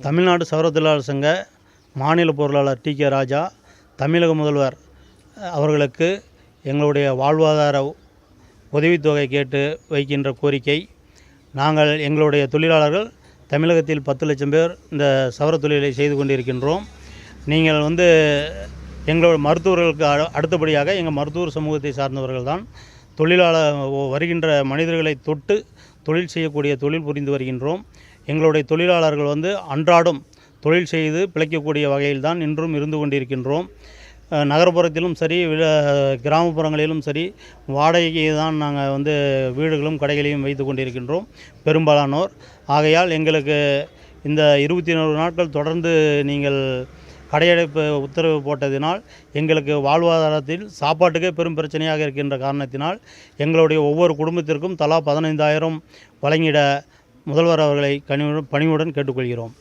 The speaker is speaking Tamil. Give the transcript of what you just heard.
தமிழ்நாடு சௌர தொழிலாளர் சங்க மாநில பொருளாளர் டி.கே. ராஜா, தமிழக முதல்வர் அவர்களுக்கு எங்களுடைய வாழ்வாதார உதவித்தொகை கேட்டு வைக்கின்ற கோரிக்கை. நாங்கள் எங்களுடைய தொழிலாளர்கள் தமிழகத்தில் 10 லட்சம் பேர் இந்த சவர தொழிலை செய்து கொண்டிருக்கின்றோம். நீங்கள் எங்களோட மருத்துவர்களுக்கு அடுத்தபடியாக எங்கள் மருத்துவர் சமூகத்தை சார்ந்தவர்கள் தான் வருகின்ற மனிதர்களை தொட்டு தொழில் செய்யக்கூடிய தொழில் புரிந்து வருகின்றோம். எங்களுடைய தொழிலாளர்கள் அன்றாடம் தொழில் செய்து பிழைக்கக்கூடிய வகையில் தான் இன்றும் இருந்து கொண்டிருக்கின்றோம். நகர்ப்புறத்திலும் சரி, கிராமப்புறங்களிலும் சரி, வாடகைக்கு தான் நாங்கள் வீடுகளும் கடைகளையும் வைத்து கொண்டிருக்கின்றோம் பெரும்பாலானோர். ஆகையால் எங்களுக்கு இந்த 24 நாட்கள் தொடர்ந்து நீங்கள் கடையடைப்பு உத்தரவு போட்டதினால் எங்களுக்கு வாழ்வாதாரத்தில் சாப்பாட்டுக்கே பெரும் பிரச்சனையாக இருக்கின்ற காரணத்தினால் எங்களுடைய ஒவ்வொரு குடும்பத்திற்கும் தலா 15,000 வழங்கிட முதல்வர் அவர்களை பணிவுடன் கேட்டுக்கொள்கிறோம்.